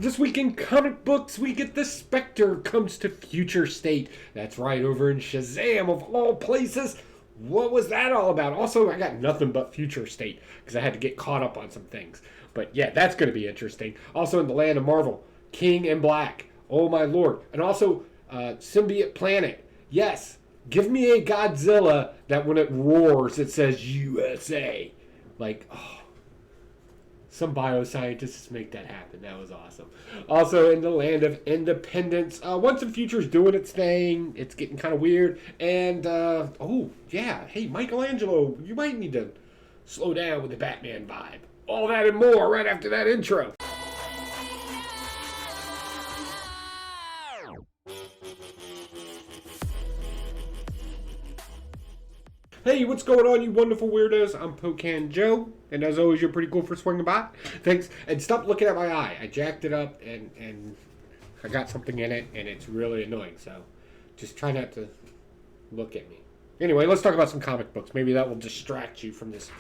This week in comic books, we get the Spectre comes to future state. That's right, over in Shazam, of all places. What was that all about? Also, I got nothing but future state because I had to get caught up on some things. But yeah, that's going to be interesting. Also, in the land of Marvel, King in Black. Oh my lord. And also, Symbiote Planet. Yes, give me a Godzilla that when it roars, it says USA. Like, oh. Some bioscientists make that happen. That was awesome. Also, in the land of independence, Once and Future's doing its thing. It's getting kind of weird. And, oh, yeah. Hey, Michelangelo, you might need to slow down with the Batman vibe. All that and more right after that intro. Hey, what's going on, you wonderful weirdos? I'm Pocan Joe, and as always, you're pretty cool for swinging by. Thanks, and stop looking at my eye. I jacked it up, and I got something in it, and it's really annoying, so just try not to look at me. Anyway, let's talk about some comic books. Maybe that will distract you from this.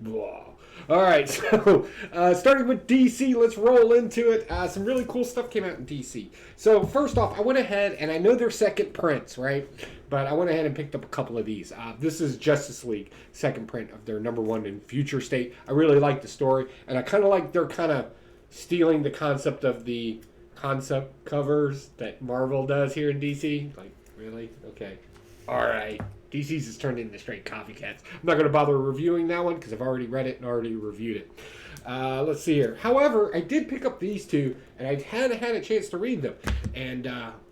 Blah. All right, so starting with DC, let's roll into it. Some really cool stuff came out in DC. So first off, I went ahead, and I know they're second prints, right? But I went ahead and picked up a couple of these. This is Justice League, second print of their #1 in future state. I really like the story, and I kind of like they're kind of stealing the concept of the concept covers that Marvel does here in DC. Like, really? Okay. All right. DC's has turned into straight copycats. I'm not going to bother reviewing that one because I've already read it and already reviewed it. Let's see here. However, I did pick up these two, and I hadn't had a chance to read them. And,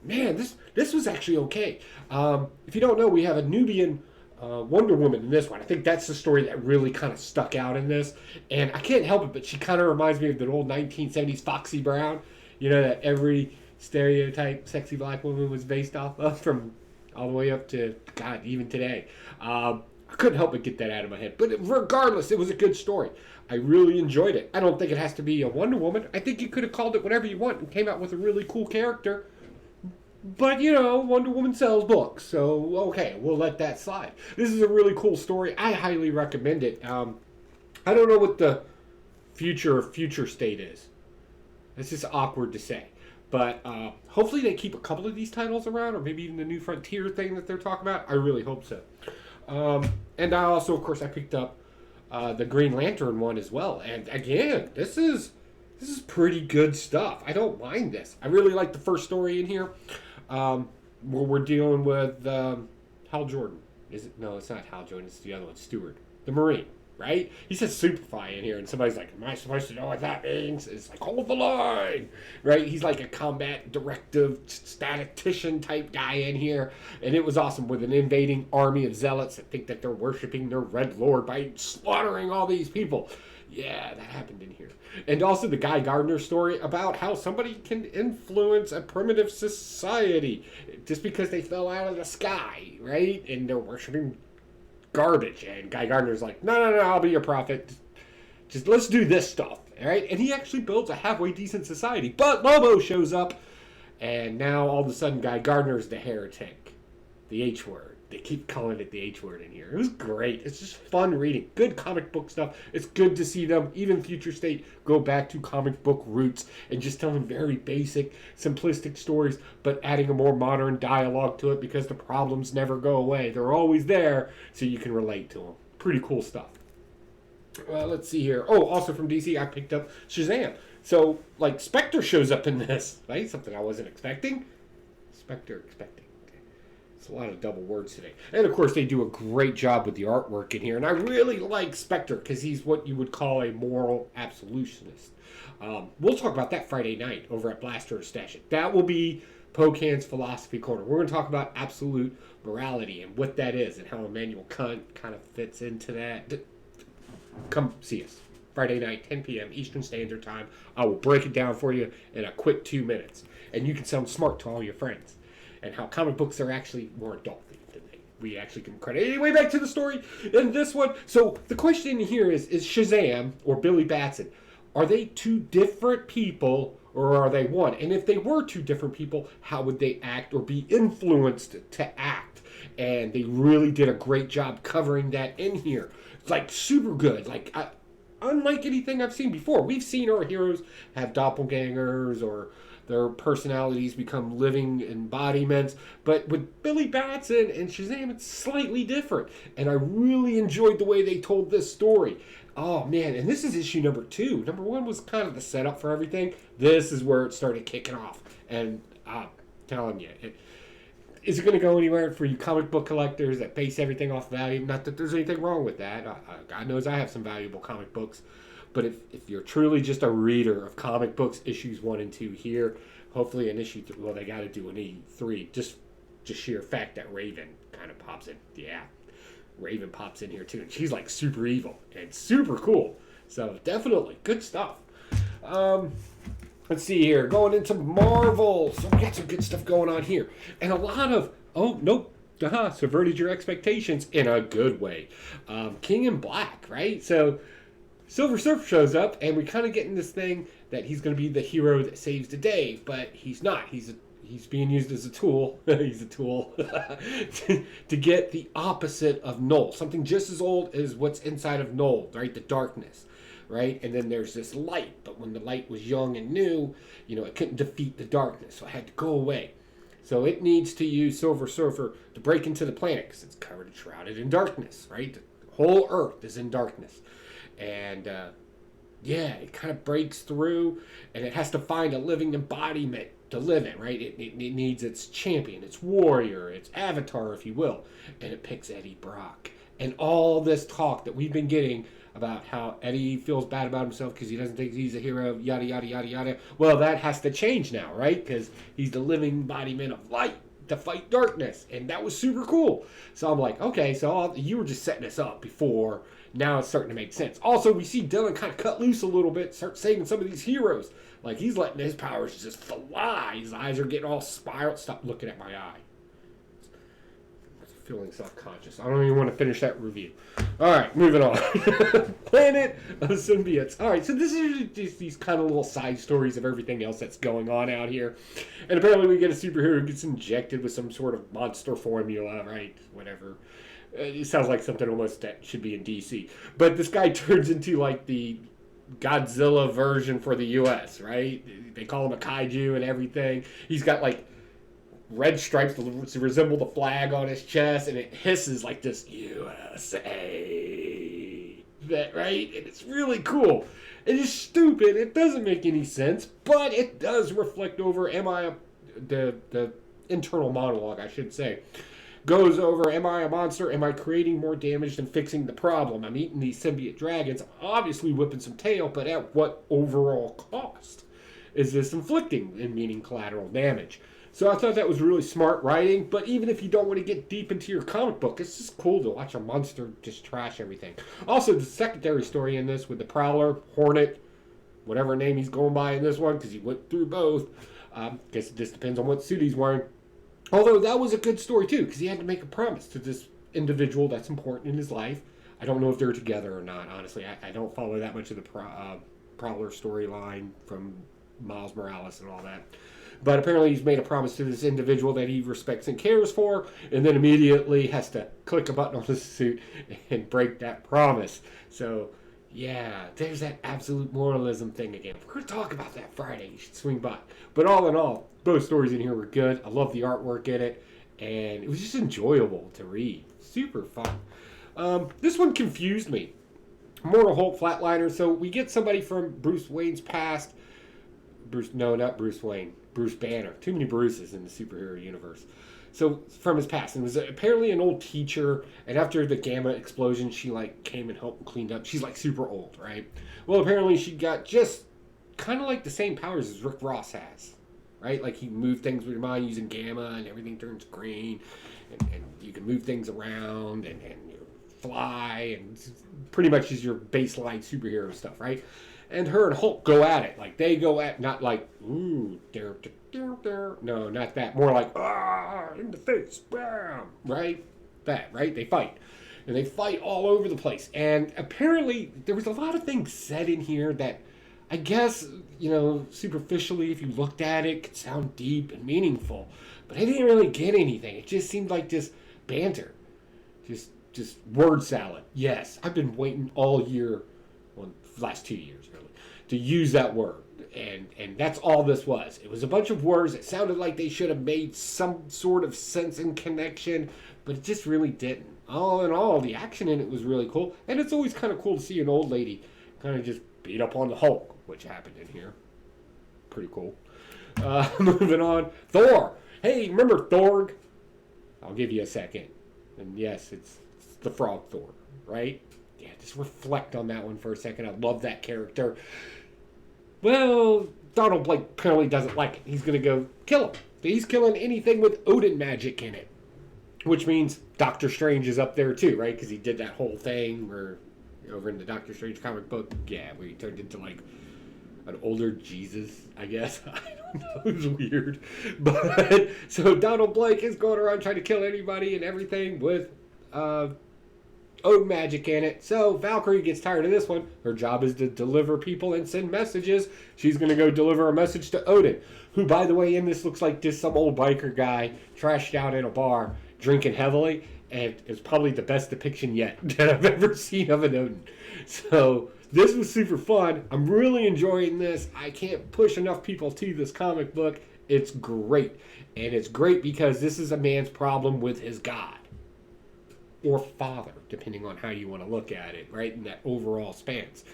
man, this was actually okay. If you don't know, we have a Nubian Wonder Woman in this one. I think that's the story that really kind of stuck out in this. And I can't help it, but she kind of reminds me of the old 1970s Foxy Brown. You know, that every stereotype sexy black woman was based off of from all the way up to, God, even today. I couldn't help but get that out of my head. But regardless, it was a good story. I really enjoyed it. I don't think it has to be a Wonder Woman. I think you could have called it whatever you want and came out with a really cool character. But, you know, Wonder Woman sells books. So, okay, we'll let that slide. This is a really cool story. I highly recommend it. I don't know what the future state is. It's just awkward to say. But hopefully they keep a couple of these titles around, or maybe even the New Frontier thing that they're talking about. I really hope so. And I also, of course, I picked up the Green Lantern one as well. And again, this is pretty good stuff. I don't mind this. I really like the first story in here, where we're dealing with Hal Jordan. Is it? No, it's not Hal Jordan. It's the other one, Stewart, the Marine. Right? He says Superfly in here, and somebody's like, am I supposed to know what that means? It's like, hold the line! Right? He's like a combat directive statistician type guy in here, and it was awesome with an invading army of zealots that think that they're worshiping their Red Lord by slaughtering all these people. Yeah, that happened in here. And also the Guy Gardner story about how somebody can influence a primitive society just because they fell out of the sky, right? And they're worshiping garbage, and Guy Gardner's like, no, I'll be your prophet. Just let's do this stuff, all right? And he actually builds a halfway decent society. But Lobo shows up, and now all of a sudden Guy Gardner's the heretic, the H word. They keep calling it the H word in here. It was great. It's just fun reading. Good comic book stuff. It's good to see them, even Future State, go back to comic book roots and just telling very basic, simplistic stories, but adding a more modern dialogue to it because the problems never go away. They're always there, so you can relate to them. Pretty cool stuff. Let's see here. Oh, also from DC, I picked up Shazam. So, like, Spectre shows up in this, right? Something I wasn't expecting. Spectre expecting. It's a lot of double words today. And, of course, they do a great job with the artwork in here. And I really like Spectre because he's what you would call a moral absolutionist. We'll talk about that Friday night over at Blaster Stash It. That will be Pocan's Philosophy Corner. We're going to talk about absolute morality and what that is and how Immanuel Kant kind of fits into that. Come see us. Friday night, 10 p.m. Eastern Standard Time. I will break it down for you in a quick 2 minutes. And you can sound smart to all your friends. And how comic books are actually more adult-themed than we actually give them credit. Anyway, back to the story in this one. So the question here is Shazam or Billy Batson, are they two different people or are they one? And if they were two different people, how would they act or be influenced to act? And they really did a great job covering that in here. It's like super good. Like unlike anything I've seen before. We've seen our heroes have doppelgangers or their personalities become living embodiments, but with Billy Batson and Shazam, it's slightly different. And I really enjoyed the way they told this story. Oh man, and this is issue number 2. Number 1 was kind of the setup for everything. This is where it started kicking off. And I'm telling you, is it going to go anywhere for you comic book collectors that base everything off value? Not that there's anything wrong with that. God knows I have some valuable comic books. But if you're truly just a reader of comic books, issues 1 and 2 here, hopefully in issue 3, well, they got to do an E3. Just sheer fact that Raven kind of pops in. Yeah, Raven pops in here too. And she's like super evil and super cool. So definitely good stuff. Let's see here. Going into Marvel. So we got some good stuff going on here. And a lot of, oh, nope. Subverted your expectations in a good way. King in Black, right? So Silver Surfer shows up, and we kind of get in this thing that he's going to be the hero that saves the day, but he's not. He's being used as a tool. He's a tool to get the opposite of Null. Something just as old as what's inside of Null, right? The darkness, right? And then there's this light, but when the light was young and new, it couldn't defeat the darkness, so it had to go away. So it needs to use Silver Surfer to break into the planet because it's covered and shrouded in darkness, right? The whole Earth is in darkness. And, it kind of breaks through, and it has to find a living embodiment to live in, right? It needs its champion, its warrior, its avatar, if you will. And it picks Eddie Brock. And all this talk that we've been getting about how Eddie feels bad about himself because he doesn't think he's a hero, yada, yada, yada, yada. Well, that has to change now, right? Because he's the living embodiment of light to fight darkness. And that was super cool. So I'm like, okay, so you were just setting us up before. Now it's starting to make sense. Also, we see Dylan kind of cut loose a little bit, start saving some of these heroes. Like, he's letting his powers just fly. His eyes are getting all spiraled. Stop looking at my eye. Feeling self-conscious. I don't even want to finish that review. All right, moving on. Planet of Symbiotes. All right, so this is just these kind of little side stories of everything else that's going on out here. And apparently we get a superhero who gets injected with some sort of monster formula, right? Whatever. It sounds like something almost that should be in DC. But this guy turns into like the Godzilla version for the US, right? They call him a kaiju and everything. He's got like red stripes to resemble the flag on his chest, and it hisses like this USA. That, right? And it's really cool. It is stupid. It doesn't make any sense, but it does reflect over the internal monologue, I should say. Goes over, am I a monster? Am I creating more damage than fixing the problem? I'm eating these symbiote dragons, obviously whipping some tail, but at what overall cost is this inflicting, in meaning collateral damage? So I thought that was really smart writing, but even if you don't want to get deep into your comic book, it's just cool to watch a monster just trash everything. Also, the secondary story in this with the Prowler, Hornet, whatever name he's going by in this one, because he went through both. Guess it just depends on what suit he's wearing. Although that was a good story too, because he had to make a promise to this individual that's important in his life. I don't know if they're together or not, honestly. I don't follow that much of the Prowler storyline from Miles Morales and all that. But apparently he's made a promise to this individual that he respects and cares for, and then immediately has to click a button on his suit and break that promise. So, yeah, there's that absolute moralism thing again. We're going to talk about that Friday. You should swing by. But all in all, both stories in here were good. I love the artwork in it, and it was just enjoyable to read. Super fun. This one confused me. Mortal Hulk Flatliner. So we get somebody from Bruce Wayne's past. Not Bruce Wayne. Bruce Banner. Too many Bruces in the superhero universe. So from his past, and was apparently an old teacher, and after the gamma explosion, she like came and helped and cleaned up. She's like super old, right? Well, apparently she got just kind of like the same powers as Rick Ross has, right? Like he moved things with your mind using gamma, and everything turns green, and you can move things around and you fly, and pretty much is your baseline superhero stuff, right? And her and Hulk go at it. Like, they go at, not like, ooh, there. No, not that. More like, in the face, bam, right? That, right? They fight. And they fight all over the place. And apparently, there was a lot of things said in here that, I guess, superficially, if you looked at it, could sound deep and meaningful. But I didn't really get anything. It just seemed like just banter. Just word salad. Yes, I've been waiting all year. Well, last 2 years really, to use that word. And that's all this was. It was a bunch of words that sounded like they should have made some sort of sense and connection, but it just really didn't. All in all, the action in it was really cool, and it's always kind of cool to see an old lady kind of just beat up on the Hulk, which happened in here. Pretty cool. Moving on, Thor. Hey, remember Thor? I'll give you a second. And yes, it's the Frog Thor, right? Yeah, just reflect on that one for a second. I love that character. Well, Donald Blake apparently doesn't like it. He's going to go kill him. He's killing anything with Odin magic in it. Which means Doctor Strange is up there too, right? Because he did that whole thing where, over in the Doctor Strange comic book, where he turned into like an older Jesus, I guess. I don't know. It was weird. But, so Donald Blake is going around trying to kill anybody and everything with Odin magic in it. So Valkyrie gets tired of this one. Her job is to deliver people and send messages. She's going to go deliver a message to Odin, who, by the way, in this looks like just some old biker guy trashed out in a bar, drinking heavily, and it's probably the best depiction yet that I've ever seen of an Odin. So this was super fun. I'm really enjoying this. I can't push enough people to this comic book. It's great. And it's great because this is a man's problem with his God. Or father, depending on how you want to look at it, right? In that overall spans.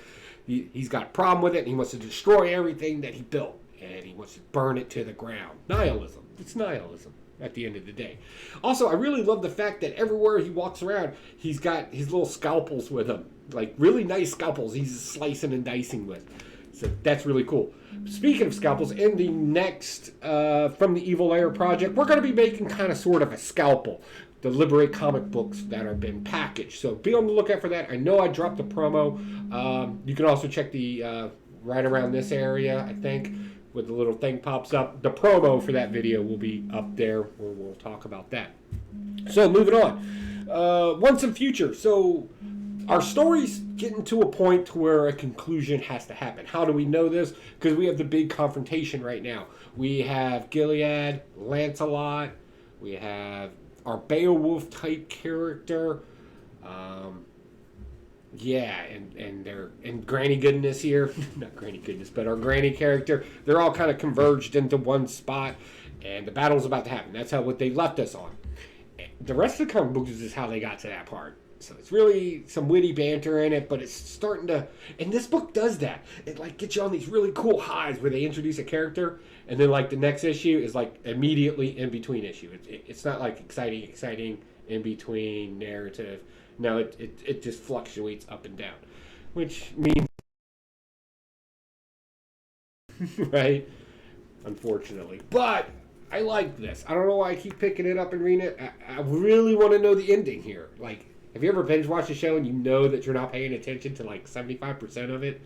He's got a problem with it, and he wants to destroy everything that he built. And he wants to burn it to the ground. Nihilism. It's nihilism at the end of the day. Also, I really love the fact that everywhere he walks around, he's got his little scalpels with him. Like, really nice scalpels he's slicing and dicing with. So that's really cool. Speaking of scalpels, in the next From the Evil Lair project, we're going to be making kind of sort of a scalpel to liberate comic books that have been packaged. So be on the lookout for that. I know I dropped the promo. You can also check the right around this area, I think, where the little thing pops up. The promo for that video will be up there where we'll talk about that. So moving on. Once in future. So our story's getting to a point to where a conclusion has to happen. How do we know this? Because we have the big confrontation right now. We have Gilead, Lancelot, we have our Beowulf type character, and Granny Goodness here, not Granny Goodness, but our Granny character. They're all kind of converged into one spot, and the battle's about to happen. That's what they left us on. The rest of the comic books is just how they got to that part. So it's really some witty banter in it, but it's starting to, and this book does that. It like gets you on these really cool highs where they introduce a character, and then like the next issue is like immediately in between issue. It's not like exciting in between narrative. No, it just fluctuates up and down, which means right, unfortunately. But I like this. I don't know why I keep picking it up and reading it. I really want to know the ending here. Like, have you ever binge watched a show and you know that you're not paying attention to like 75% of it,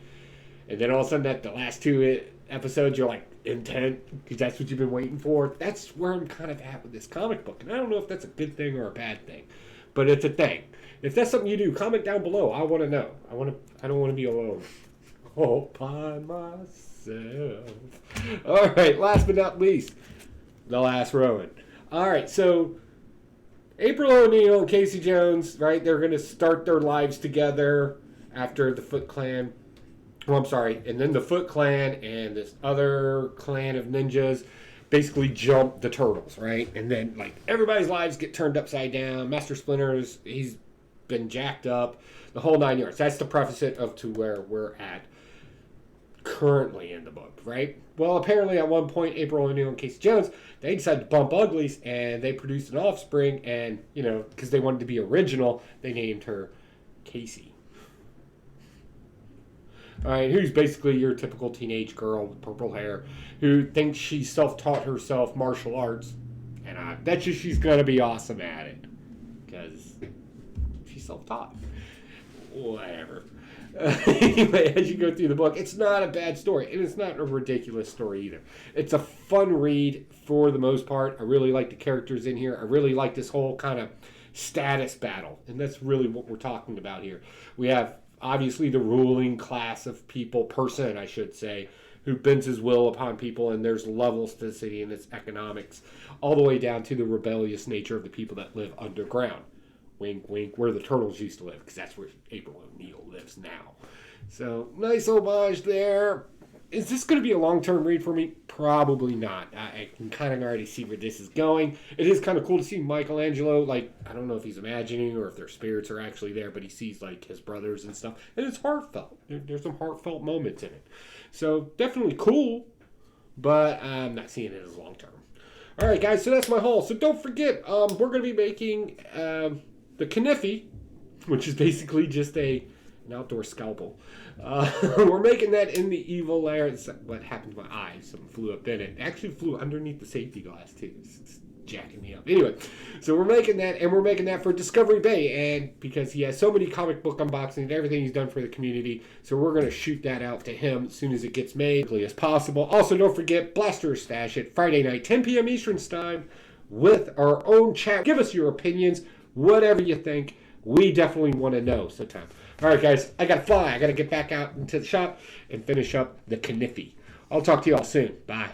and then all of a sudden the last two episodes you're like intent because that's what you've been waiting for? That's where I'm kind of at with this comic book, and I don't know if that's a good thing or a bad thing, but it's a thing. If that's something you do, comment down below. I want to know. I don't want to be alone all by myself. All right, last but not least, the last Rowan. All right, so April O'Neil and Casey Jones, right? They're going to start their lives together after the Foot Clan. Oh, I'm sorry. And then the Foot Clan and this other clan of ninjas basically jump the Turtles, right? And then, like, everybody's lives get turned upside down. Master Splinter's, he's been jacked up. The whole 9 yards. That's to preface it up to where we're at currently in the book, right? Well, apparently at one point, April O'Neil and Casey Jones, they decided to bump uglies, and they produced an offspring, and, you know, because they wanted to be original, they named her Casey. All right, who's basically your typical teenage girl with purple hair who thinks she self-taught herself martial arts, and I bet you she's going to be awesome at it because she's self-taught. Whatever. Anyway, as you go through the book, it's not a bad story, and it's not a ridiculous story either. It's a fun read for the most part. I really like the characters in here. I really like this whole kind of status battle, and that's really what we're talking about here. We have, obviously, the ruling class of person, I should say, who bends his will upon people, and there's levels to the city and its economics, all the way down to the rebellious nature of the people that live underground. Wink, wink, where the Turtles used to live, because that's where April O'Neil lives now. So, nice homage there. Is this going to be a long-term read for me? Probably not. I can kind of already see where this is going. It is kind of cool to see Michelangelo, like, I don't know if he's imagining or if their spirits are actually there, but he sees, like, his brothers and stuff. And it's heartfelt. There's some heartfelt moments in it. So, definitely cool, but I'm not seeing it as long-term. All right, guys, so that's my haul. So don't forget, we're going to be making the Kniffy, which is basically just an outdoor scalpel. We're making that in the evil layer. It's what happened to my eye. Something flew up in it. It actually flew underneath the safety glass, too. It's jacking me up. Anyway, so we're making that, and we're making that for Discovery Bay, and because he has so many comic book unboxings and everything he's done for the community, so we're going to shoot that out to him as soon as it gets made, as quickly as possible. Also, don't forget, Blaster Stash it Friday night, 10 p.m. Eastern Time, with our own chat. Give us your opinions, whatever you think. We definitely want to know sometime. All right, guys, I got to fly. I got to get back out into the shop and finish up the Kniffy. I'll talk to you all soon. Bye.